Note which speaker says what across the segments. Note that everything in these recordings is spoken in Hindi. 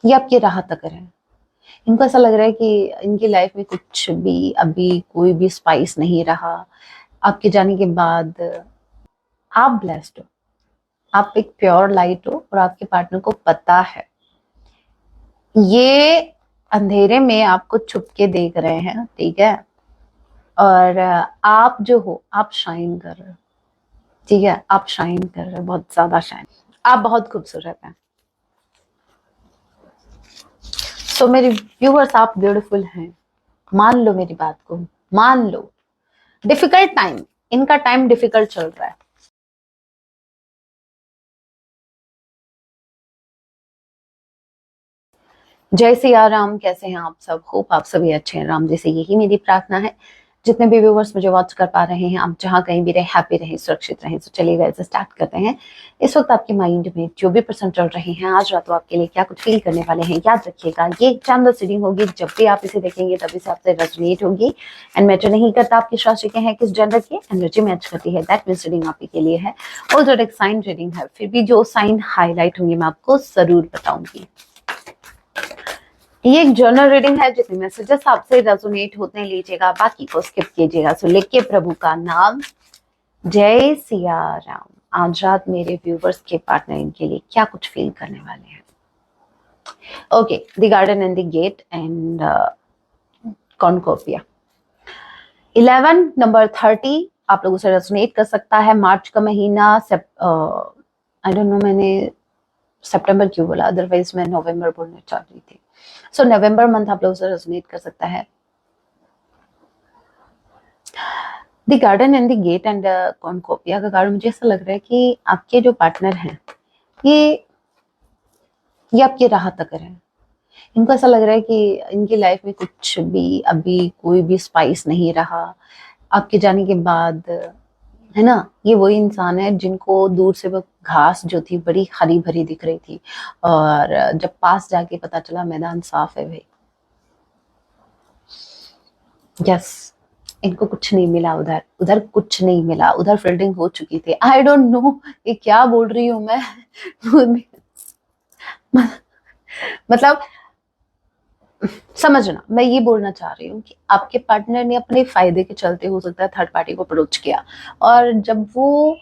Speaker 1: ये आपकी राह तक है। इनको ऐसा लग रहा है कि इनकी लाइफ में कुछ भी अभी कोई भी स्पाइस नहीं रहा। आपके जाने के बाद आप ब्लेस्ड हो, आप एक प्योर लाइट हो और आपके पार्टनर को पता है। ये अंधेरे में आपको छुप के देख रहे हैं, ठीक है, और आप जो हो आप शाइन कर रहे हो, ठीक है, आप शाइन कर रहे हो, बहुत ज्यादा शाइन। आप बहुत खूबसूरत हैं। तो मेरे व्यूअर्स, आप ब्यूटीफुल हैं, मान लो मेरी बात को, मान लो। डिफिकल्ट टाइम, इनका टाइम डिफिकल्ट चल रहा है। जय सिया राम, कैसे हैं आप सब? होप आप सभी अच्छे हैं। राम जी से यही मेरी प्रार्थना है। जितने भी व्यूवर्स मुझे वॉच कर पा रहे हैं, आप जहां कहीं भी रहे, हैप्पी रहें, सुरक्षित रहें। तो चलिए वैसे स्टार्ट करते हैं। इस वक्त आपके माइंड में जो भी पर्सन चल रहे हैं, आज रात आपके लिए क्या कुछ फील करने वाले हैं, याद रखिएगा ये जनरल रीडिंग होगी। जब भी आप इसे देखेंगे तभी से आपसे रेजोनेट होगी एंड मैटर नहीं करता आप किस राशि के हैं, किस जेंडर के, एनर्जी मैच करती है, दैट मींस रीडिंग आप के लिए है। और जो एक साइन रीडिंग है, फिर भी जो साइन हाईलाइट होंगे मैं आपको जरूर बताऊंगी। ये एक जर्नल रीडिंग है, जितने मैसेजेस आपसे रेजोनेट होते लीजिएगा, बाकी को स्किप कीजिएगा। सो लिखिए प्रभु का नाम, जय सिया राम। आज रात मेरे व्यूवर्स के पार्टनर इनके लिए क्या कुछ फील करने वाले हैं। Okay, the garden and the gate and cornucopia. 11 number 30 आप लोगों से रेजोनेट कर सकता है। मार्च का महीना, आई डोंट नो मैंने सितंबर क्यों बोला, अदरवाइज मैं नवंबर बोलना चाह रही थी। सो नवंबर मंथ आप लोगों से रेजोनेट कर सकता है। The garden and the gate and cornucopia का कार्ड, मुझे ऐसा लग रहा है कि आपके जो पार्टनर हैं ये आपकी राह तक है। इनको ऐसा लग रहा है कि इनकी लाइफ में कुछ भी अभी कोई भी स्पाइस नहीं रहा। आपके जाने के बाद, है ना, ये वही इंसान है जिनको दूर से वो घास जो थी बड़ी हरी भरी दिख रही थी, और जब पास जाके पता चला मैदान साफ है भाई। यस, इनको कुछ नहीं मिला, उधर उधर कुछ नहीं मिला, उधर फील्डिंग हो चुकी थी। आई डोंट नो ये क्या बोल रही हूँ मैं। मतलब समझना, मैं ये बोलना चाह रही हूँ कि आपके पार्टनर ने अपने फायदे के चलते हो सकता है थर्ड पार्टी को अप्रोच किया, और जब वो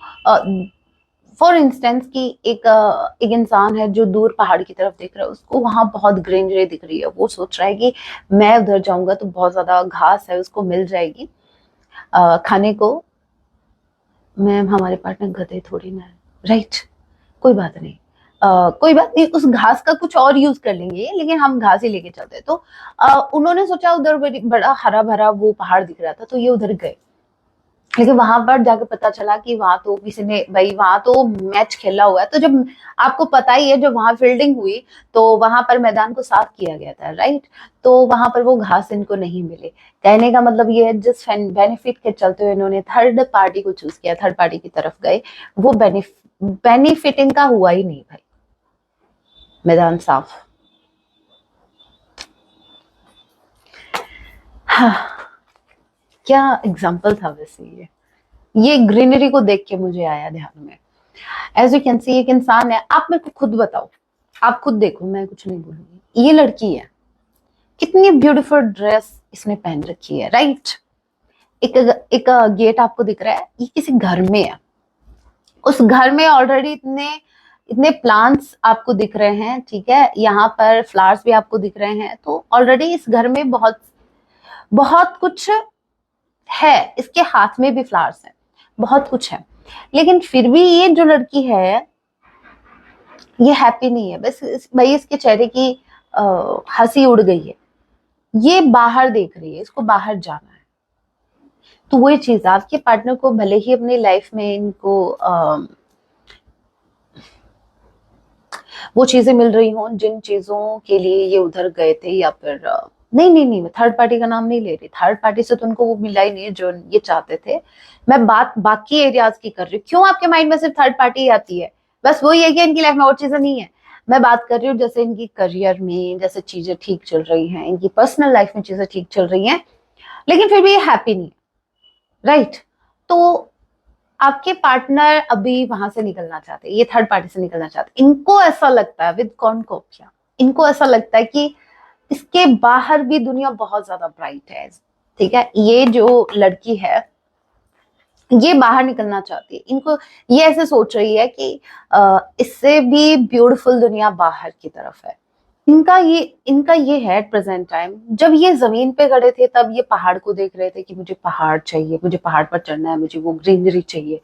Speaker 1: फॉर इंस्टेंस कि एक इंसान है जो दूर पहाड़ की तरफ देख रहा है, उसको वहां बहुत ग्रीनरी दिख रही है, वो सोच रहा है कि मैं उधर जाऊंगा तो बहुत ज्यादा घास है, उसको मिल जाएगी खाने को। मैम हमारे पार्टनर गधे थोड़ी ना है, राइट? कोई बात नहीं, कोई बात नहीं, उस घास का कुछ और यूज कर लेंगे, लेकिन हम घास ही लेके चलते। तो उन्होंने सोचा, उधर बड़ा हरा भरा वो पहाड़ दिख रहा था, तो ये उधर गए। लेकिन वहां पर जाके पता चला कि वहां तो किसी ने, भाई वहां तो मैच खेला हुआ है। तो जब आपको पता ही है, जब वहां फील्डिंग हुई तो वहां पर मैदान को साफ किया गया था, राइट? तो वहां पर वो घास इनको नहीं मिले। कहने का मतलब ये है, जिस बेनिफिट के चलते हुए इन्होंने थर्ड पार्टी को चूज किया, थर्ड पार्टी की तरफ गए, वो बेनिफिट इनका हुआ ही नहीं भाई। मैदान साफ। हाँ, क्या एग्जाम्पल था वैसे ये ग्रीनरी को देख के मुझे आया ध्यान में। एज यू कैन सी, एक इंसान है, आप मेरे को खुद बताओ, आप खुद देखो, मैं कुछ नहीं बोलूंगी। ये लड़की है, कितनी ब्यूटीफुल ड्रेस इसने पहन रखी है, राइट? एक एक गेट आपको दिख रहा है, ये किसी घर में है। उस घर में ऑलरेडी इतने इतने प्लांट्स आपको दिख रहे हैं, ठीक है, यहाँ पर फ्लावर्स भी आपको दिख रहे हैं। तो ऑलरेडी इस घर में बहुत बहुत कुछ है, इसके हाथ में भी फ्लावर्स हैं, बहुत कुछ है। लेकिन फिर भी ये जो लड़की है, ये हैप्पी नहीं है। बस भाई इसके चेहरे की हंसी उड़ गई है। ये बाहर देख रही है, इसको बाहर जाना है। तो वही चीज, आपके पार्टनर को भले ही अपनी लाइफ में इनको वो चीजें मिल रही हों जिन चीजों के लिए ये उधर गए थे, या फिर नहीं नहीं नहीं, मैं थर्ड पार्टी का नाम नहीं ले रही। थर्ड पार्टी से तो उनको वो मिला ही नहीं जो ये चाहते थे। मैं बात बाकी एरियाज की कर रही हूँ। क्यों आपके माइंड में सिर्फ थर्ड पार्टी ही आती है? बस वही है कि इनकी लाइफ में और चीजें नहीं है। मैं बात कर रही हूँ जैसे इनकी करियर में जैसे चीजें ठीक चल रही हैं, इनकी पर्सनल लाइफ में चीजें ठीक चल रही हैं, लेकिन फिर भी ये हैप्पी नहीं है, राइट? तो आपके पार्टनर अभी वहां से निकलना चाहते हैं, ये थर्ड पार्टी से निकलना चाहते हैं। इनको ऐसा लगता है विद कॉर्नकोपिया, इनको ऐसा लगता है कि इसके बाहर भी दुनिया बहुत ज्यादा ब्राइट है। ठीक है, ये जो लड़की है ये बाहर निकलना चाहती है, इनको ये ऐसे सोच रही है कि इससे भी ब्यूटीफुल दुनिया बाहर की तरफ है। इनका ये है प्रेजेंट टाइम। जब ये जमीन पे खड़े थे तब ये पहाड़ को देख रहे थे कि मुझे पहाड़ चाहिए, मुझे पहाड़ पर चढ़ना है, मुझे वो ग्रीनरी चाहिए।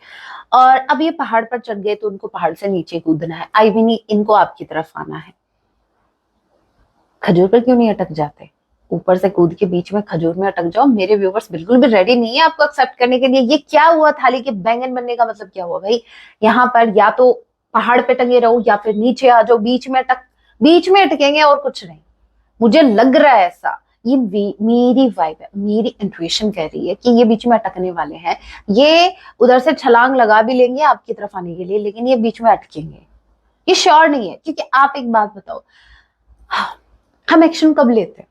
Speaker 1: और अब ये पहाड़ पर चढ़ गए तो उनको पहाड़ से नीचे कूदना है। आई मीन इनको आपकी तरफ आना है। खजूर पर क्यों नहीं अटक जाते? ऊपर से कूद के बीच में खजूर में अटक जाओ। मेरे व्यूवर्स बिल्कुल भी रेडी नहीं है आपको एक्सेप्ट करने के लिए। ये क्या हुआ? थाली के बैंगन बनने का मतलब क्या हुआ भाई? यहाँ पर या तो पहाड़ पे टंगे रहो या फिर नीचे आ जाओ। बीच में अटकेंगे और कुछ नहीं। मुझे लग रहा है ऐसा। ये मेरी वाइब है, मेरी इंट्यूशन कह रही है कि ये बीच में अटकने वाले हैं। ये उधर से छलांग लगा भी लेंगे आपकी तरफ आने के लिए, लेकिन ये बीच में अटकेंगे। ये श्योर नहीं है। क्योंकि आप एक बात बताओ, हम एक्शन कब लेते हैं?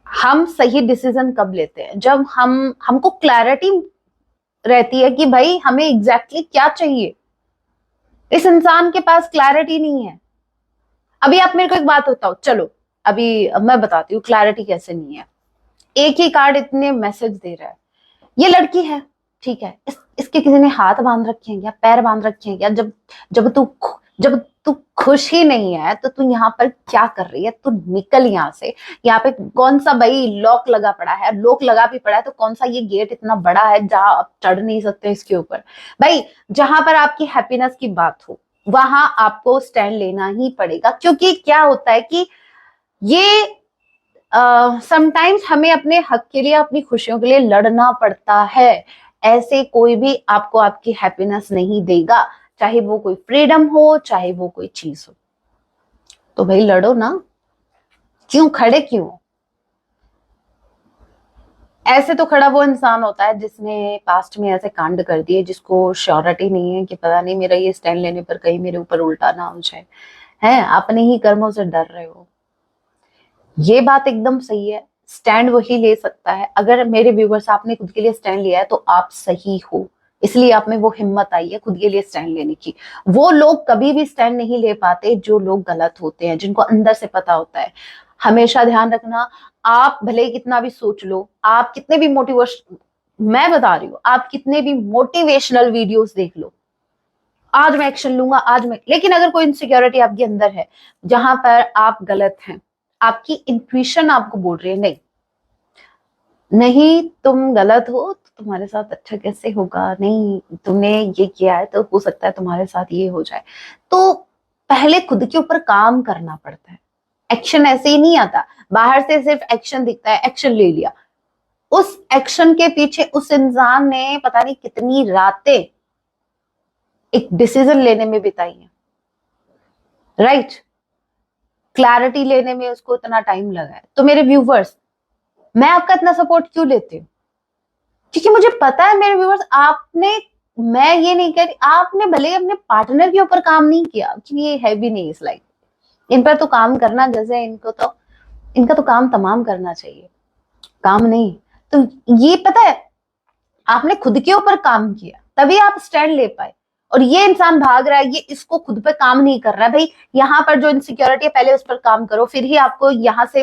Speaker 1: हम सही डिसीजन कब लेते हैं? जब हमको क्लैरिटी रहती है कि भाई हमें एग्जैक्टली क्या चाहिए। इस इंसान के पास क्लैरिटी नहीं है। अभी आप मेरे को एक बात बताओ, चलो अभी मैं बताती हूँ क्लैरिटी कैसे नहीं है। एक ही कार्ड इतने मैसेज दे रहा है। ये लड़की है, ठीक है, इसके किसी ने हाथ बांध रखे हैं क्या, पैर बांध रखे हैं क्या? जब तू खुश ही नहीं है तो तू यहाँ पर क्या कर रही है? तू निकल यहाँ से। यहाँ पे कौन सा भाई लॉक लगा पड़ा है? लॉक लगा भी पड़ा है तो कौन सा ये गेट इतना बड़ा है जहां आप चढ़ नहीं सकते इसके ऊपर? भाई जहां पर आपकी हैप्पीनेस की बात हो वहां आपको स्टैंड लेना ही पड़ेगा। क्योंकि क्या होता है कि ये समटाइम्स हमें अपने हक के लिए, अपनी खुशियों के लिए लड़ना पड़ता है। ऐसे कोई भी आपको आपकी हैप्पीनेस नहीं देगा, चाहे वो कोई फ्रीडम हो, चाहे वो कोई चीज हो। तो भाई लड़ो ना, क्यों खड़े क्यों? ऐसे तो खड़ा वो इंसान होता है जिसने पास्ट में ऐसे कांड कर दिए, जिसको श्योरिटी नहीं है कि पता नहीं मेरा ये स्टैंड लेने पर कहीं मेरे ऊपर उल्टा ना हो जाए। है अपने ही कर्मों से डर रहे हो। ये बात एकदम सही है। स्टैंड वही ले सकता है। अगर मेरे व्यूवर्स आपने खुद के लिए स्टैंड लिया है तो आप सही हो, इसलिए आप में वो हिम्मत आई है खुद के लिए स्टैंड लेने की। वो लोग कभी भी स्टैंड नहीं ले पाते जो लोग गलत होते हैं, जिनको अंदर से पता होता है। हमेशा ध्यान रखना, आप भले कितना भी सोच लो, आप कितने भी मोटिवेशन, मैं बता रही हूँ, आप कितने भी मोटिवेशनल वीडियोस देख लो, आज मैं एक्शन लूंगा, आज मैं, लेकिन अगर कोई इनसिक्योरिटी आपके अंदर है जहां पर आप गलत हैं, आपकी इंट्यूशन आपको बोल रही है नहीं नहीं तुम गलत हो तो तुम्हारे साथ अच्छा कैसे होगा, नहीं तुमने ये किया है तो हो सकता है तुम्हारे साथ ये हो जाए। तो पहले खुद के ऊपर काम करना पड़ता है। एक्शन ऐसे ही नहीं आता। बाहर से सिर्फ एक्शन दिखता है, एक्शन ले लिया। उस एक्शन के पीछे उस इंसान ने पता नहीं कितनी रातें एक डिसीजन लेने में बिताई है। राइट, क्लैरिटी लेने में उसको इतना टाइम लगा है। तो मेरे व्यूवर्स, मैं आपका इतना सपोर्ट क्यों लेती हूँ? क्योंकि मुझे पता है मेरे व्यूवर्स, आपने, मैं ये नहीं कह रही, आपने भले अपने पार्टनर के ऊपर काम नहीं किया, क्योंकि ये है भी नहीं इस लाइफ, इन पर तो काम करना जैसे इनका तो काम तमाम करना चाहिए, काम नहीं। तो ये पता है, आपने खुद के ऊपर काम किया तभी आप स्टैंड ले पाए। और ये इंसान भाग रहा है, ये इसको खुद पे काम नहीं कर रहा है। भाई यहाँ पर जो इनसिक्योरिटी है पहले उस पर काम करो, फिर ही आपको यहाँ से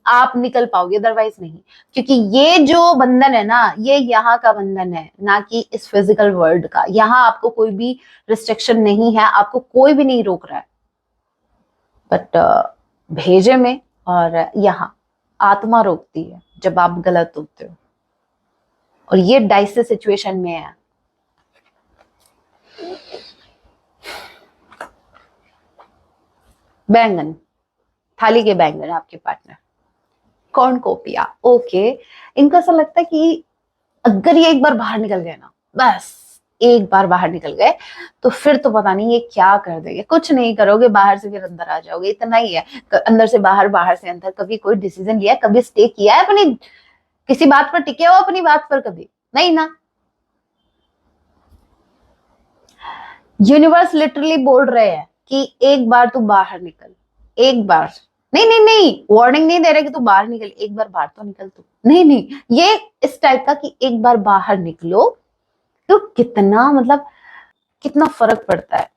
Speaker 1: आप निकल पाओगे, अदरवाइज नहीं। क्योंकि ये जो बंधन है ना, ये यहाँ का बंधन है, ना कि इस फिजिकल वर्ल्ड का। यहाँ आपको कोई भी रिस्ट्रिक्शन नहीं है, आपको कोई भी नहीं रोक रहा है। बट भेजे में और यहाँ आत्मा रोकती है जब आप गलत होते हो, और ये डाइसी सिचुएशन में है। बैंगन, थाली के बैंगन आपके पार्टनर, कॉर्नकोपिया, ओके। इनको ऐसा लगता है कि अगर ये एक बार बाहर निकल गए ना, बस एक बार बाहर निकल गए तो फिर तो पता नहीं ये क्या कर देंगे। कुछ नहीं करोगे, बाहर से फिर अंदर आ जाओगे, इतना ही है। अंदर से बाहर, बाहर से अंदर। कभी कोई डिसीजन लिया है? कभी स्टे किया है अपनी किसी बात पर? टिके हो अपनी बात पर कभी? नहीं ना। यूनिवर्स लिटरली बोल रहे हैं कि एक बार तू बाहर निकल, एक बार। नहीं नहीं नहीं, वार्निंग नहीं दे रहे कि तू बाहर निकल, एक बार बाहर तो निकल तू। नहीं नहीं, ये इस टाइप का कि एक बार बाहर निकलो तो कितना, मतलब कितना फर्क पड़ता है,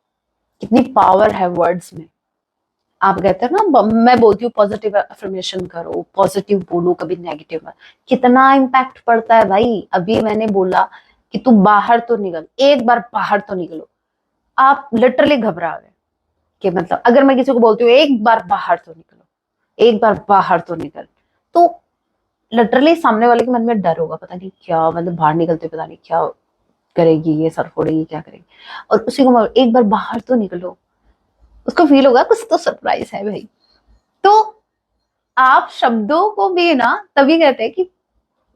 Speaker 1: कितनी पावर है वर्ड्स में। आप कहते हैं ना, मैं बोलती हूँ पॉजिटिव अफर्मेशन करो, पॉजिटिव बोलो, कभी नेगेटिव मत। कितना इम्पैक्ट पड़ता है भाई। अभी मैंने बोला कि तू बाहर तो निकल, एक बार बाहर तो निकलो, आप लिटरली घबरा गए कि मतलब अगर मैं किसी को बोलती हूँ एक बार बाहर तो निकलो, एक बार बाहर तो निकल, तो लिटरली सामने वाले के मन में डर होगा, पता नहीं क्या, मतलब बाहर निकलते पता नहीं क्या करेगी, ये सर फोड़ेगी, क्या करेगी। और उसी को एक बार बाहर तो निकलो, उसको फील होगा कुछ तो सरप्राइज है भाई। तो आप शब्दों को भी ना तभी कहते हैं कि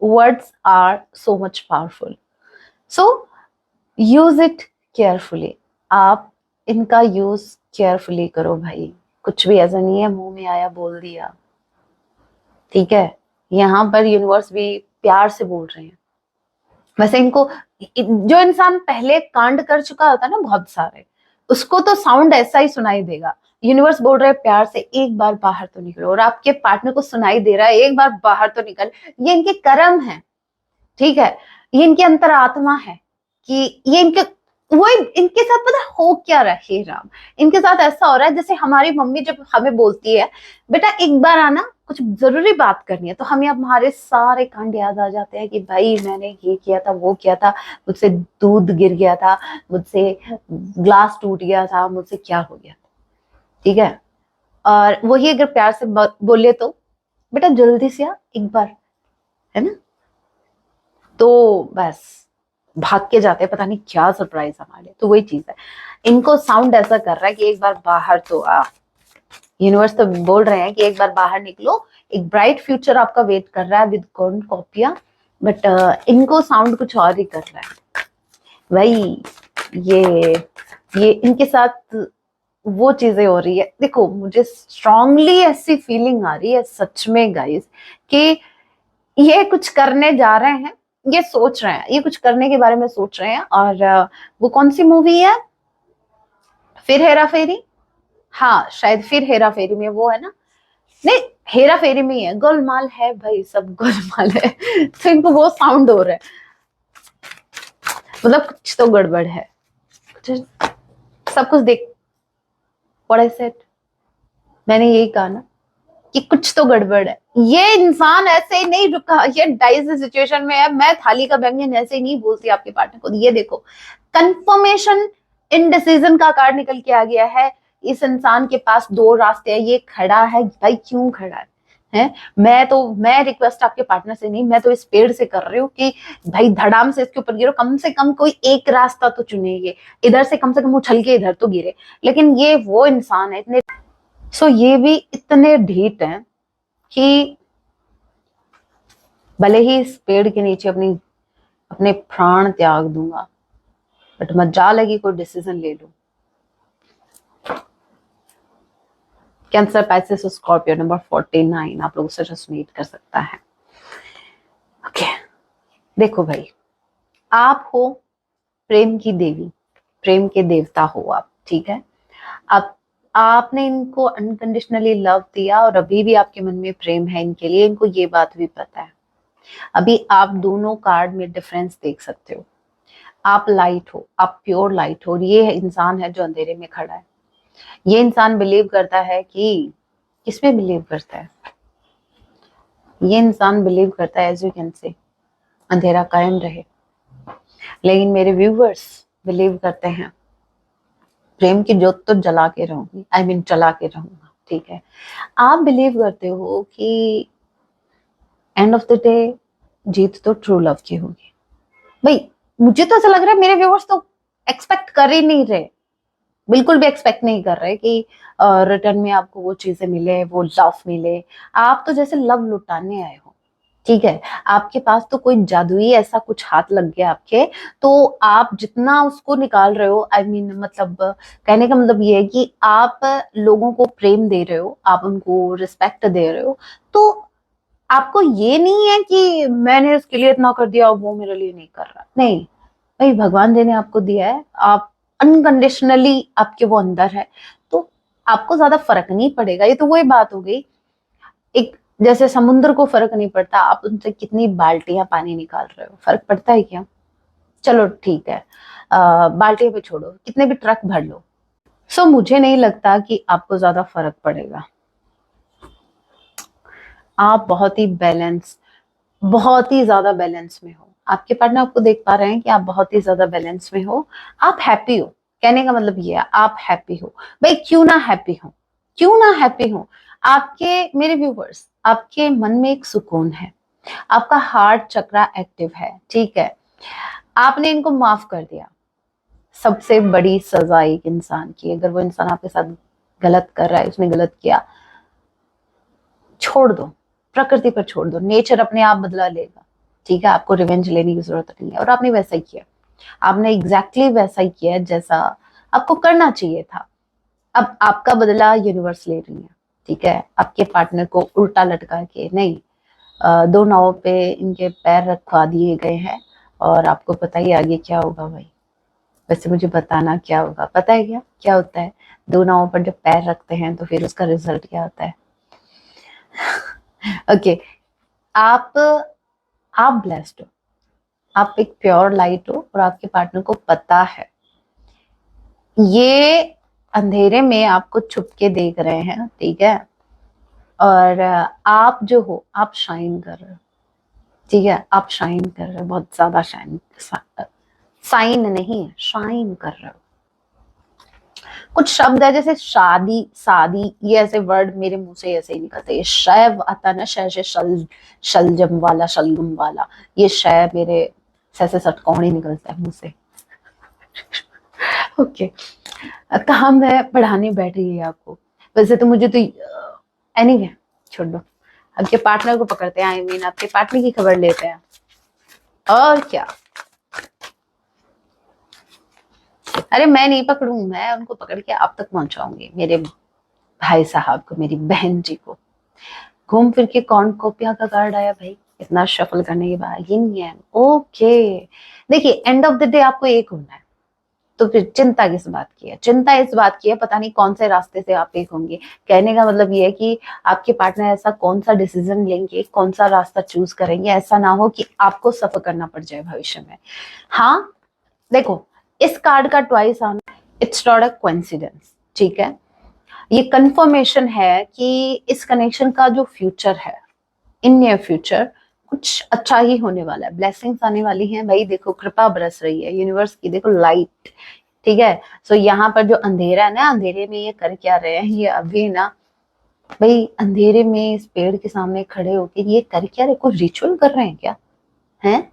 Speaker 1: words are so much powerful, so use it carefully. आप इनका यूज केयरफुली करो भाई। कुछ भी ऐसा नहीं है मुंह में आया बोल दिया, ठीक है। यहाँ पर यूनिवर्स भी प्यार से बोल रहे हैं। वैसे इनको, जो इंसान पहले कांड कर चुका होता है ना बहुत सारे, उसको तो साउंड ऐसा ही सुनाई देगा। यूनिवर्स बोल रहे हैं प्यार से एक बार बाहर तो निकलो, और आपके पार्टनर को सुनाई दे रहा है एक बार बाहर तो निकल। ये इनके कर्म है, ठीक है। ये इनकी अंतरात्मा है कि ये इनके, वो इनके साथ पता हो क्या रहा है राम, इनके साथ ऐसा हो रहा है जैसे हमारी मम्मी जब हमें बोलती है बेटा एक बार आना, कुछ जरूरी बात करनी है, तो हमें अब हमारे सारे कांड याद आ जाते हैं कि भाई मैंने ये किया था, वो किया था, मुझसे दूध गिर गया था, मुझसे ग्लास टूट गया था, मुझसे क्या हो गया, ठीक है। और वही अगर प्यार से बोले तो बेटा जल्दी से आ एक बार, है ना, तो बस भाग के जाते हैं, पता नहीं क्या सरप्राइज हमारे। तो वही चीज है, इनको साउंड ऐसा कर रहा है कि एक बार बाहर तो आ। यूनिवर्स तो बोल रहे हैं कि एक बार बाहर निकलो, एक ब्राइट फ्यूचर आपका वेट कर रहा है विद गोल्डन कॉपिया। बट इनको साउंड कुछ और ही कर रहा है भाई। ये इनके साथ वो चीजें हो रही है। देखो मुझे स्ट्रांगली ऐसी फीलिंग आ रही है सच में गाइस, कि ये कुछ करने जा रहे हैं, ये सोच रहे हैं, ये कुछ करने के बारे में सोच रहे हैं। और वो कौन सी मूवी है, फिर हेरा फेरी, हाँ शायद फिर हेरा फेरी में वो है ना, नहीं हेरा फेरी में ही है, गोलमाल है भाई, सब गोलमाल है। तो इनको वो साउंड हो रहा है, मतलब कुछ तो गड़बड़ है, सब कुछ देख। व्हाट आई सेड, मैंने यही कहा ना कि कुछ तो गड़बड़ है। ये इंसान ऐसे ही नहीं रुका, ये डाइस सिचुएशन में है। मैं थाली का व्यंजन ऐसे ही नहीं बोलती आपके पार्टनर को। ये देखो कंफर्मेशन इनडिसीजन का कार्ड निकल के आ गया है। इस इंसान के पास दो रास्ते हैं, ये खड़ा है भाई, क्यों खड़ा है? मैं रिक्वेस्ट आपके पार्टनर से नहीं, मैं तो इस पेड़ से कर रही हूँ कि भाई धड़ाम से इसके ऊपर गिरो, कम से कम कोई एक रास्ता तो चुनेंगे, इधर से कम से कम उछल के इधर तो गिरे। लेकिन ये वो इंसान है इतने, सो ये भी इतने ढीठ हैं कि भले ही इस पेड़ के नीचे अपने प्राण त्याग दूंगा, बट मजाल है कि कोई डिसीजन ले लूं। कैंसर, पैसिस और स्कॉर्पियो नंबर 49 आप लोगों से रेजोनेट कर सकता है। ओके देखो भाई, आप हो प्रेम की देवी, प्रेम के देवता हो आप, ठीक है। आप आपने इनको अनकंडीशनली लव दिया और अभी भी आपके मन में प्रेम है इनके लिए, इनको ये बात भी पता है। अभी आप दोनों कार्ड में डिफरेंस देख सकते हो। आप लाइट हो, आप प्योर लाइट हो, और ये इंसान है जो अंधेरे में खड़ा है। ये इंसान बिलीव करता है कि, किसमें बिलीव करता है? ये इंसान बिलीव करता है एज यू कैन से अंधेरा कायम रहे। लेकिन मेरे व्यूवर्स बिलीव करते हैं प्रेम की ज्योत तो जला के रहूंगी, आई मीन चला के रहूंगा, ठीक है। आप बिलीव करते हो कि एंड ऑफ द डे जीत तो ट्रू लव की होगी। भाई मुझे तो ऐसा लग रहा है मेरे व्यूवर्स तो एक्सपेक्ट कर ही नहीं रहे, बिल्कुल भी एक्सपेक्ट नहीं कर रहे कि रिटर्न में आपको वो चीजें मिले, वो लव मिले। आप तो जैसे लव लुटाने आए हो, ठीक है। आपके पास तो कोई जादुई ऐसा कुछ हाथ लग गया आपके, तो आप जितना उसको निकाल रहे हो, आई मीन मतलब कहने का मतलब ये है कि आप लोगों को प्रेम दे रहे हो, आप उनको रिस्पेक्ट दे रहे हो, तो आपको ये नहीं है कि मैंने उसके लिए इतना कर दिया और वो मेरे लिए नहीं कर रहा। नहीं भाई, भगवान जी ने आपको दिया है, आप अनकंडीशनली आपके वो अंदर है, तो आपको ज्यादा फर्क नहीं पड़ेगा। ये तो वही बात हो गई, एक जैसे समुद्र को फर्क नहीं पड़ता आप उनसे कितनी बाल्टियां पानी निकाल रहे हो, फर्क पड़ता है क्या? चलो ठीक है, बाल्टियां पे छोड़ो, कितने भी ट्रक भर लो, सो मुझे नहीं लगता कि आपको ज्यादा फर्क पड़ेगा। आप बहुत ही बैलेंस, बहुत ही ज्यादा बैलेंस में हो। आपके पार्टनर आपको देख पा रहे हैं कि आप बहुत ही ज्यादा बैलेंस में हो। आप हैप्पी हो, कहने का मतलब ये है आप हैप्पी हो। भाई क्यों ना हैप्पी हो, क्यों ना हैप्पी हो। आपके मेरे व्यूवर्स, आपके मन में एक सुकून है, आपका हार्ट चक्रा एक्टिव है, ठीक है। आपने इनको माफ कर दिया। सबसे बड़ी सजा एक इंसान की, अगर वो इंसान आपके साथ गलत कर रहा है, उसने गलत किया, छोड़ दो, प्रकृति पर छोड़ दो, नेचर अपने आप बदला लेगा, ठीक है। आपको रिवेंज लेने की जरूरत नहीं है। और आपने वैसा ही किया, आपने एग्जैक्टली वैसा ही किया जैसा आपको करना चाहिए था। अब आपका बदला यूनिवर्स ले रही है, ठीक है। आपके पार्टनर को उल्टा लटका के नहीं, दो नावों पे इनके पैर रखवा दिए गए हैं। और आपको पता ही आगे क्या होगा भाई। वैसे मुझे बताना क्या होगा, पता है क्या क्या होता है? दो नावों पर जब पैर रखते हैं तो फिर उसका रिजल्ट क्या होता है? ओके, आप आप ब्लेस्ड हो, आप एक प्योर लाइट हो और आपके पार्टनर को पता है। ये अंधेरे में आपको छुप के देख रहे हैं, ठीक है। और आप जो हो, आप शाइन कर रहे हो, ठीक है। आप शाइन कर रहे हो, बहुत ज्यादा शाइन, साइन नहीं, शाइन कर रहे हो। कुछ शब्द है जैसे शादी, शादी, ये ऐसे वर्ड मेरे मुंह से ऐसे ही निकलते हैं। शैव आता ना, शय से शलजम वाला, शलगम वाला, ये शय मेरे सै से सटकौन ही निकलता है मुंह से। ओके, कहाँ मैं पढ़ाने बैठ रही है आपको। वैसे तो मुझे तो एनीवे छोड़ दो। आपके पार्टनर को पकड़ते हैं, आई मीन आपके पार्टनर की खबर लेते हैं। और क्या, अरे मैं नहीं पकड़ूं, मैं उनको पकड़ के आप तक पहुंचाऊंगी, मेरे भाई साहब को, मेरी बहन जी को। घूम फिर के कौन कॉपिया का कार्ड आया भाई, इतना शफल करने के बाद। यिन yang, ओके। देखिए एंड ऑफ द डे आपको एक होना है, तो फिर चिंता किस बात की है? चिंता इस बात की है पता नहीं कौन से रास्ते से आप एक होंगे। कहने का मतलब ये है कि आपके पार्टनर ऐसा कौन सा डिसीजन लेंगे, कौन सा रास्ता चूज करेंगे, ऐसा ना हो कि आपको सफर करना पड़ जाए भविष्य में। हाँ देखो, इस कार्ड का ट्वाइस आना, इट्स नॉट अ कोइंसिडेंस, ठीक है। ये कंफर्मेशन है कि इस कनेक्शन का जो फ्यूचर है, इन नियर फ्यूचर कुछ अच्छा ही होने वाला है। ब्लेसिंग्स आने वाली हैं भाई, देखो कृपा बरस रही है यूनिवर्स की, देखो लाइट, ठीक है। सो यहाँ पर जो अंधेरा है ना, अंधेरे में ये कर क्या रहे हैं ये अभी ना भाई, अंधेरे में इस पेड़ के सामने खड़े होके ये कर क्या रहे, कुछ रिचुअल कर रहे हैं क्या? हैं?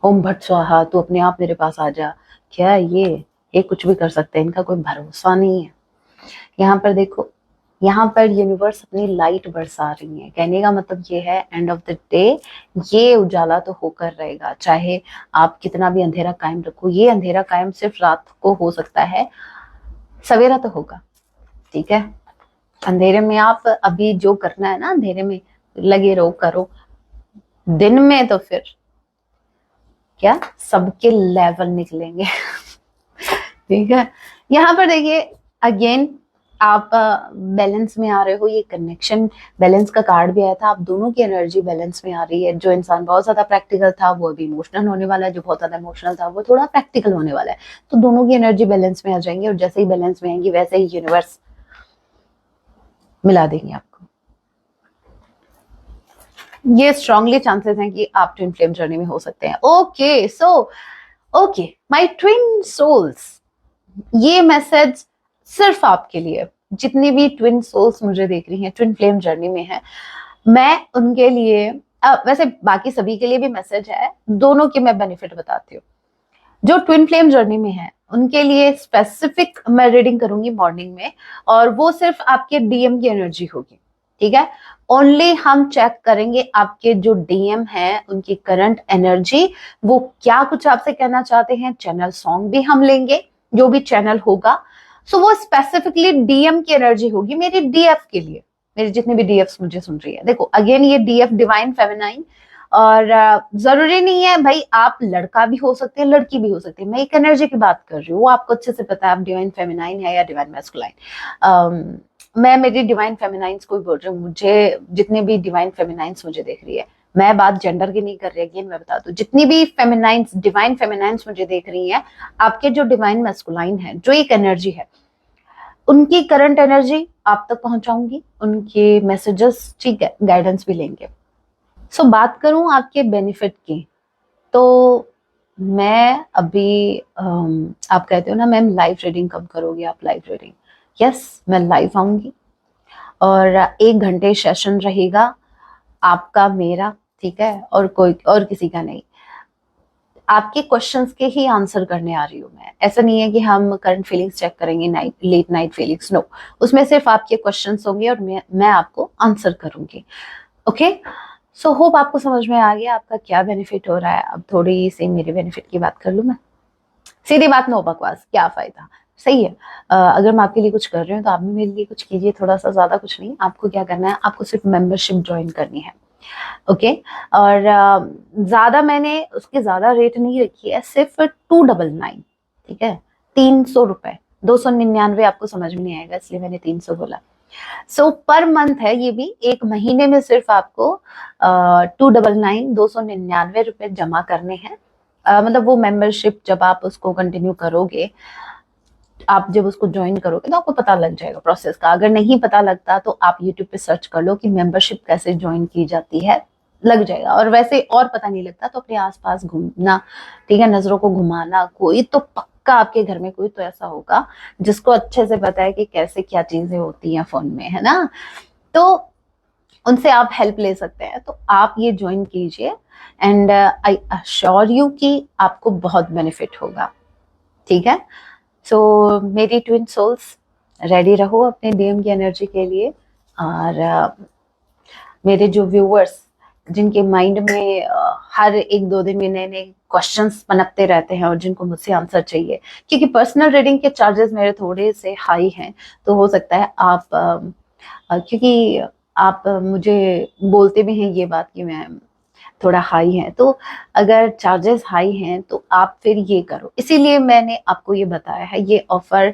Speaker 1: ओम भट स्वाहा, तू अपने आप मेरे पास आ जा, क्या ये कुछ भी कर सकते हैं, इनका कोई भरोसा नहीं है। यहाँ पर देखो, यहाँ पर यूनिवर्स अपनी लाइट बरसा रही है। कहने का मतलब ये है एंड ऑफ द डे ये उजाला तो होकर रहेगा, चाहे आप कितना भी अंधेरा कायम रखो। ये अंधेरा कायम सिर्फ रात को हो सकता है, सवेरा तो होगा, ठीक है। अंधेरे में आप अभी जो करना है ना, अंधेरे में लगे रहो, करो। दिन में तो फिर क्या सबके लेवल निकलेंगे। ठीक है। यहाँ पर देखिए अगेन आप बैलेंस में आ रहे हो, ये कनेक्शन बैलेंस का कार्ड भी आया था। आप दोनों की एनर्जी बैलेंस में आ रही है। जो इंसान बहुत ज्यादा प्रैक्टिकल था वो अभी इमोशनल होने वाला है, जो बहुत ज्यादा इमोशनल था वो थोड़ा प्रैक्टिकल होने वाला है। तो दोनों की एनर्जी बैलेंस में आ जाएंगी, और जैसे ही बैलेंस में आएंगी वैसे ही यूनिवर्स मिला देंगे आपको। ये स्ट्रांगली चांसेस हैं कि आप ट्विन फ्लेम जर्नी में हो सकते हैं। Okay so okay my twin souls, ये मैसेज सिर्फ आपके लिए, जितनी भी ट्विन सोल्स मुझे देख रही हैं ट्विन फ्लेम जर्नी में है, मैं उनके लिए वैसे बाकी सभी के लिए भी मैसेज है, दोनों के मैं बेनिफिट बताती हूँ। जो ट्विन फ्लेम जर्नी में है उनके लिए स्पेसिफिक मैं रीडिंग करूंगी मॉर्निंग में, और वो सिर्फ आपके डीएम की एनर्जी होगी, ठीक है। ओनली हम चेक करेंगे आपके जो डीएम है उनकी करंट एनर्जी, वो क्या कुछ आपसे कहना चाहते हैं। चैनल सॉन्ग भी हम लेंगे, जो भी चैनल होगा। सो वो स्पेसिफिकली डीएम की एनर्जी होगी मेरी डीएफ के लिए, मेरे जितने भी डीएफ मुझे सुन रही है। देखो अगेन ये डीएफ डिवाइन फेमिनाइन, और जरूरी नहीं है भाई आप लड़का भी हो सकते हैं लड़की भी हो सकती है। मैं एक एनर्जी की बात कर रही हूँ, वो आपको अच्छे से पता है आप डिवाइन फेमिनाइन है या डिवाइन मैस्कुलाइन। मैं मेरी डिवाइन फेमिनाइंस को ही बोल रही हूँ, मुझे जितने भी डिवाइन फेमिनाइंस मुझे देख रही है मैं बात जेंडर की नहीं कर रही, अगेन मैं बता दूं, जितनी भी फेमिनाइन्स, डिवाइन फेमिनाइन्स मुझे देख रही हैं, आपके जो डिवाइन मैस्कुलाइन है, जो एक एनर्जी है, उनकी करंट एनर्जी आप तक पहुंचाऊंगी, उनके मैसेजेस, ठीक है, गाइडेंस भी लेंगे। सो बात करूं आपके बेनिफिट की, तो मैं अभी आप कहते हो ना मैम लाइव रीडिंग कब करोगे आप, लाइव रीडिंग, यस मैं लाइव आऊंगी और 1 घंटे सेशन रहेगा आपका मेरा, ठीक है, और कोई और किसी का नहीं। आपके क्वेश्चंस के ही आंसर करने आ रही हूँ मैं, ऐसा नहीं है कि हम करंट फीलिंग्स चेक करेंगे, night late night feelings, no, उसमें सिर्फ आपके क्वेश्चंस होंगे और मैं आपको आंसर करूंगी। ओके, सो होप आपको समझ में आ गया आपका क्या बेनिफिट हो रहा है। अब थोड़ी सी मेरे बेनिफिट की बात कर लूं मैं, सीधी बात, नो बकवास, क्या फायदा, सही है। अगर मैं आपके लिए कुछ कर रही हूँ तो आप भी मेरे लिए कुछ कीजिए, थोड़ा सा, ज्यादा कुछ नहीं। आपको क्या करना है, आपको सिर्फ मेंबरशिप ज्वाइन करनी है, ओके। और ज्यादा मैंने उसकी ज्यादा रेट नहीं रखी है, सिर्फ 299, ठीक है, 300 रुपए, 299 आपको समझ में नहीं आएगा इसलिए मैंने 300 बोला। सो पर मंथ है ये भी, 1 महीने में सिर्फ आपको 299 जमा करने हैं। मतलब वो मेंबरशिप जब आप उसको कंटिन्यू करोगे, आप जब उसको ज्वाइन करोगे तो आपको पता लग जाएगा प्रोसेस का। अगर नहीं पता लगता तो आप यूट्यूब पे सर्च कर लो कि मेंबरशिप कैसे ज्वाइन की जाती है, लग जाएगा। और वैसे और पता नहीं लगता तो अपने आसपास घूमना, ठीक है, नजरों को घुमाना, कोई तो पक्का आपके घर में कोई तो ऐसा होगा जिसको अच्छे से पता है कि कैसे क्या चीजें होती हैं फोन में, है ना, तो उनसे आप हेल्प ले सकते हैं। तो आप ये ज्वाइन कीजिए एंड आई अश्योर यू कि आपको बहुत बेनिफिट होगा, ठीक है। सो मेरी ट्विन सोल्स, रेडी रहो अपने डीएम की एनर्जी के लिए। और मेरे जो व्यूअर्स जिनके माइंड में हर 1-2 दिन में नए नए क्वेश्चंस पनपते रहते हैं और जिनको मुझसे आंसर चाहिए, क्योंकि पर्सनल रीडिंग के चार्जेस मेरे थोड़े से हाई हैं, तो हो सकता है आप क्योंकि आप मुझे बोलते भी हैं ये बात कि मैम थोड़ा हाई है, तो अगर चार्जेस हाई हैं तो आप फिर ये करो, इसीलिए मैंने आपको ये बताया है, ये ऑफर,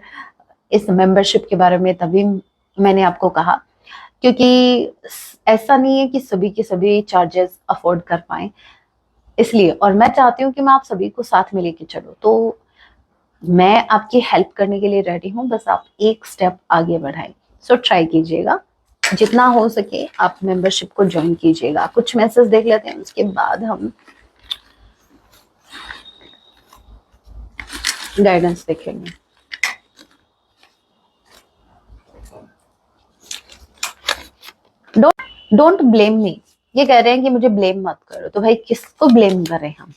Speaker 1: इस मेंबरशिप के बारे में तभी मैंने आपको कहा, क्योंकि ऐसा नहीं है कि सभी के सभी चार्जेस अफोर्ड कर पाए, इसलिए। और मैं चाहती हूँ कि मैं आप सभी को साथ में लेके चलूं, तो मैं आपकी हेल्प करने के लिए रेडी हूँ, बस आप एक स्टेप आगे बढ़ाएं। सो ट्राई कीजिएगा, जितना हो सके आप मेंबरशिप को ज्वाइन कीजिएगा। कुछ मैसेज देख लेते हैं, उसके बाद हम गाइडेंस देखेंगे। डोंट ब्लेम मी, ये कह रहे हैं कि मुझे ब्लेम मत करो, तो भाई किसको ब्लेम करें हम?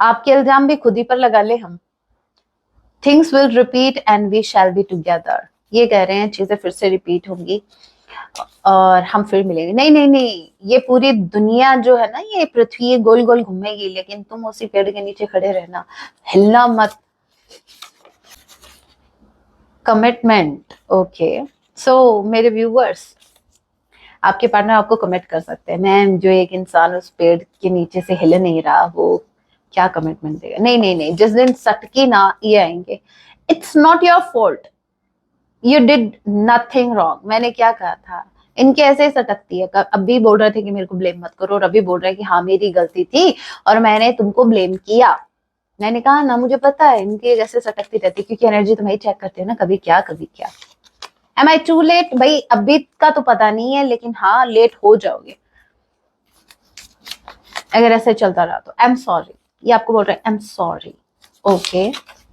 Speaker 1: आपके इल्जाम भी खुद ही पर लगा ले हम। Things will repeat and we shall be together, ये कह रहे हैं चीजें फिर से रिपीट होंगी और हम फिर मिलेंगे। नहीं नहीं नहीं, ये पूरी दुनिया जो है ना, ये पृथ्वी, ये गोल गोल घूमेगी, लेकिन तुम उसी पेड़ के नीचे खड़े रहना, हिलना मत। Commitment, okay. सो मेरे व्यूअर्स, आपके पार्टनर आपको कमिट कर सकते हैं। मैम जो एक इंसान उस पेड़ के नीचे से हिल नहीं रहा, वो क्या कमिटमेंट देगा? नहीं नहीं नहीं, जिस दिन सटके ना ये आएंगे, it's not your fault, you did nothing wrong. मैंने क्या कहा था, इनके ऐसे ही सटकती है, अभी बोल रहे थे कि मेरे को ब्लेम मत करो और अभी बोल रहे हैं कि हाँ मेरी गलती थी और मैंने तुमको ब्लेम किया। मैंने कहा ना मुझे पता है इनके जैसे सटकती रहती, क्योंकि एनर्जी तुम्हें चेक करते हो ना, कभी क्या कभी क्या। Am I too late? भाई अभी का तो पता नहीं है, लेकिन हाँ लेट हो जाओगे अगर ऐसे चलता रहा तो। आई एम सॉरी, ये आपको बोल रहे हैं आई एम सॉरी, ओके।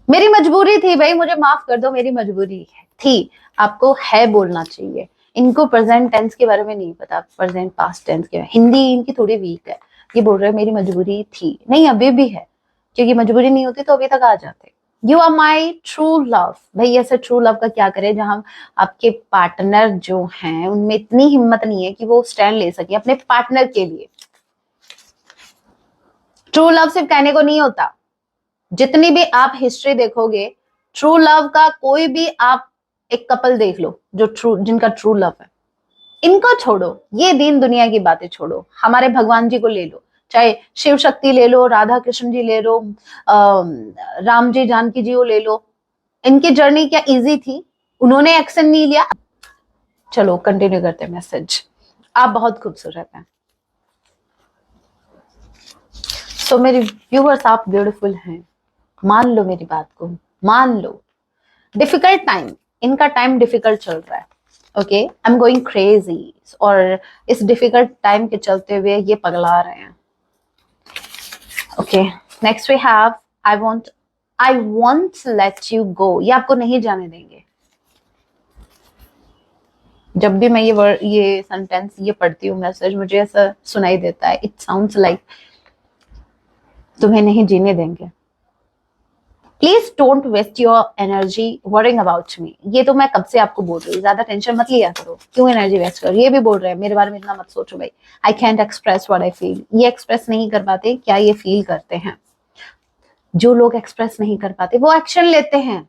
Speaker 1: मेरी मजबूरी थी भाई, मुझे माफ कर दो, मेरी मजबूरी थी। आपको है बोलना चाहिए। इनको प्रेजेंट टेंस के बारे में नहीं पता, प्रेजेंट पास्ट टेंस के, हिंदी इनकी थोड़ी वीक है। ये बोल रहे हैं मेरी मजबूरी थी, नहीं अभी भी है, क्योंकि मजबूरी नहीं होती तो अभी तक आ जाते। You are my true love. भाई ऐसे ट्रू लव का क्या करें जहां आपके पार्टनर जो हैं उनमें इतनी हिम्मत नहीं है कि वो स्टैंड ले सके अपने पार्टनर के लिए। ट्रू लव सिर्फ कहने को नहीं होता, जितनी भी आप हिस्ट्री देखोगे, ट्रू लव का कोई भी आप एक कपल देख लो जो जिनका ट्रू लव है, इनको छोड़ो, ये दीन दुनिया की बातें छोड़ो, हमारे भगवान जी को ले लो, चाहे शिव शक्ति ले लो, राधा कृष्ण जी ले लो, राम जी जानकी जी को ले लो, इनकी जर्नी क्या इजी थी? उन्होंने एक्शन नहीं लिया। चलो कंटिन्यू करते हैं मैसेज। आप बहुत खूबसूरत हैं। सो मेरे व्यूअर्स, आप ब्यूटीफुल हैं, मान लो मेरी बात को, मान लो। डिफिकल्ट टाइम, इनका टाइम डिफिकल्ट चल रहा है, okay, I am going crazy, और इस डिफिकल्ट टाइम के चलते हुए ये पगला रहे हैं। Okay, next we have I want let you go, ये आपको नहीं जाने देंगे। जब भी मैं ये सेंटेंस ये पढ़ती हूँ, मैसेज मुझे ऐसा सुनाई देता है, इट साउंड्स लाइक तुम्हें नहीं जीने देंगे। Please don't waste your energy worrying about me. ये तो मैं कब से आपको बोल रही हूँ, ज्यादा टेंशन मत लिया करो, क्यों एनर्जी वेस्ट करो। ये भी बोल रहे हैं मेरे बारे में इतना मत सोचो भाई। I can't express what I feel, ये एक्सप्रेस नहीं कर पाते, क्या ये फील करते हैं। जो लोग एक्सप्रेस नहीं कर पाते वो एक्शन लेते हैं।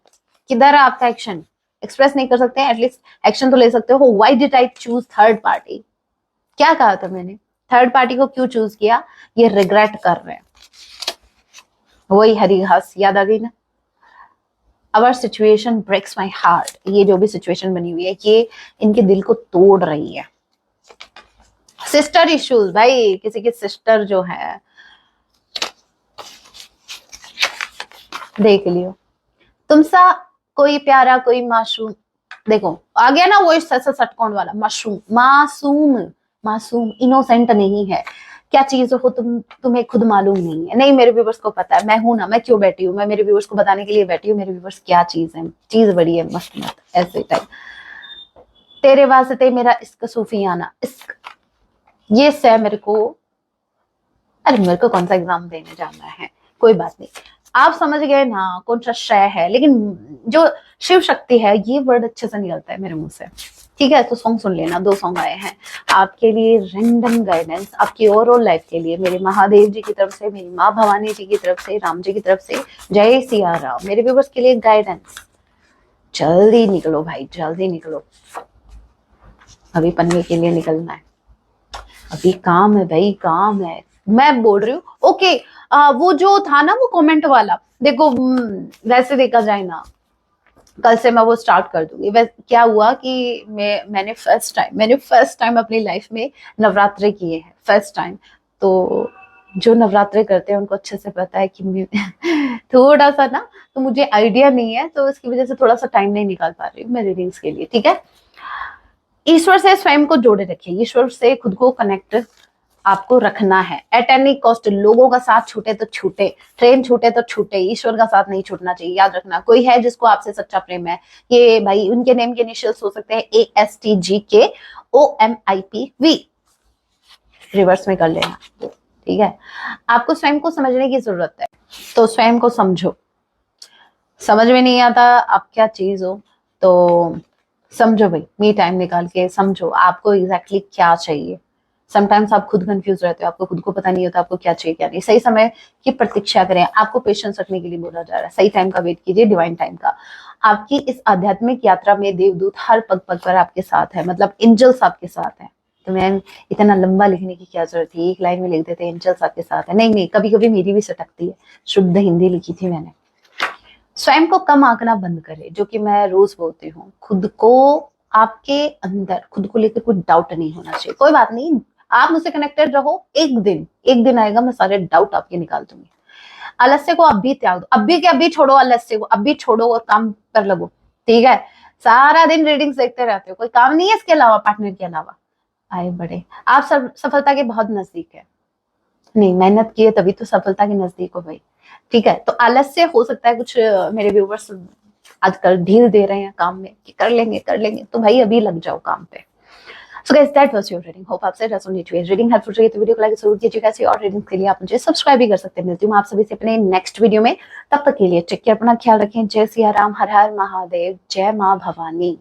Speaker 1: किधर है आपका एक्शन? एक्सप्रेस नहीं कर सकते, एटलीस्ट एक्शन तो ले सकते हो। Why did I choose third party? क्या कहा था मैंने? थर्ड पार्टी को क्यों चूज किया? ये रिग्रेट कर रहे हैं। वही हरी घास याद आ गई ना। अवर सिचुएशन ब्रेक्स माई हार्ट, ये जो भी सिचुएशन बनी हुई है ये इनके दिल को तोड़ रही है। सिस्टर इश्यूज, भाई किसी की सिस्टर जो है, देख लियो तुमसा कोई प्यारा कोई मासूम। देखो आ गया ना वो सटकौन वाला, मासूम मासूम मासूम, इनोसेंट नहीं है। क्या चीज हो तुम्हें खुद मालूम नहीं है। नहीं, मेरे व्यूवर्स को पता है, मैं हूं ना, मैं क्यों बैठी हूँ, मैं मेरे व्यूवर्स को बताने के लिए बैठी हूँ। मेरे व्यूवर्स क्या चीज है, चीज बड़ी है मस्त मत ऐसे टाइप। तेरे वास्ते मेरा इश्क सूफियाना, इश्क ये से मेरे को, अरे मेरे को कौन सा एग्जाम देने जाना है, कोई बात नहीं, आप समझ गए ना कौन सा शय है। लेकिन जो शिव शक्ति है, ये वर्ड अच्छे से निकलता है मेरे मुंह से, ठीक है। तो सॉन्ग सुन लेना, 2 सॉन्ग आए हैं आपके लिए, रैंडम गाइडेंस आपकी ओवरऑल लाइफ के लिए, मेरे महादेव जी की तरफ से, मेरी माँ भवानी जी की तरफ से, राम जी की तरफ से, जय सिया राम, मेरे व्यूवर्स के लिए गाइडेंस। जल्दी निकलो भाई, जल्दी निकलो, अभी पन्ने के लिए निकलना है, अभी काम है भाई, काम है। मैं बोल रही हूँ ओके। वो जो था ना वो कमेंट वाला, देखो वैसे देखा जाए ना, कल से मैं वो स्टार्ट कर दूंगी। वैसे क्या हुआ कि मैंने फर्स्ट टाइम अपनी लाइफ में नवरात्रे किए हैं, फर्स्ट टाइम। तो जो नवरात्रे करते हैं उनको अच्छे से पता है कि थोड़ा सा ना, तो मुझे आइडिया नहीं है, तो इसकी वजह से थोड़ा सा टाइम नहीं निकाल पा रही हूँ मैं रीडिंग्स के लिए, ठीक है। ईश्वर से स्वयं को जोड़े रखिए, ईश्वर से खुद को कनेक्ट आपको रखना है एट एनी कॉस्ट। लोगों का साथ छूटे तो छूटे, ट्रेन छूटे तो छूटे, ईश्वर का साथ नहीं छूटना चाहिए, याद रखना। कोई है जिसको आपसे सच्चा प्रेम है, ये भाई उनके नेम के इनिशियल्स हो सकते हैं ASTGKOMIPV, रिवर्स में कर लेना, ठीक है। आपको स्वयं को समझने की जरूरत है, तो स्वयं को समझो। समझ में नहीं आता आप क्या चीज हो, तो समझो भाई, मी टाइम निकाल के समझो आपको एग्जैक्टली क्या चाहिए। समटाइम्स आप खुद कंफ्यूज रहते हो, आपको खुद को पता नहीं होता आपको क्या चाहिए क्या नहीं। सही समय की प्रतीक्षा करें, आपको पेशेंस रखने के लिए बोला जा रहा है, सही टाइम का वेट कीजिए, डिवाइन टाइम का। आपकी इस आध्यात्मिक यात्रा में देवदूत हर पग पग पर आपके साथ है, मतलब एंजल्स आपके साथ है। तो मैम इतना लंबा लिखने की क्या जरूरत थी, एक लाइन में लिख देते एंजल्स आपके साथ है। नहीं, कभी कभी मेरी भी सटकती है, शुद्ध हिंदी लिखी थी मैंने। स्वयं को कम आंकना बंद करें, जो कि मैं रोज बोलती हूँ। खुद को, आपके अंदर खुद को लेकर कोई डाउट नहीं होना चाहिए। कोई बात नहीं, आप मुझसे कनेक्टेड रहो, एक दिन आएगा मैं सारे डाउट आपके निकाल दूंगी। आलस्य को अभी त्याग दो, अभी के अभी छोड़ो, आलस्य को अभी छोड़ो और काम पर लगो, ठीक है। सारा दिन रीडिंग्स देखते रहते हो, कोई काम नहीं है इसके अलावा, पार्टनर के अलावा। आए बड़े, आप सब सफलता के बहुत नजदीक है। नहीं, मेहनत की है तभी तो सफलता के नजदीक हो भाई, ठीक है। तो आलस्य हो सकता है कुछ मेरे व्यूवर्स आजकल ढील दे रहे हैं काम में कि कर लेंगे, तो भाई अभी लग जाओ काम पे। So guys, that was your reading, hope आपसे रेजोनेट हुई। रीडिंग हेल्पफुल रही तो वीडियो को लाइक जरूर कीजिएगा। ऐसी और रीडिंग के लिए आप मुझे सब्सक्राइब भी कर सकते हैं। मिलती हूँ आप सभी से अपने नेक्स्ट वीडियो में, तब तक के लिए टेक केयर, अपना ख्याल रखें। जय सिया राम, हर हर महादेव, जय माँ भवानी।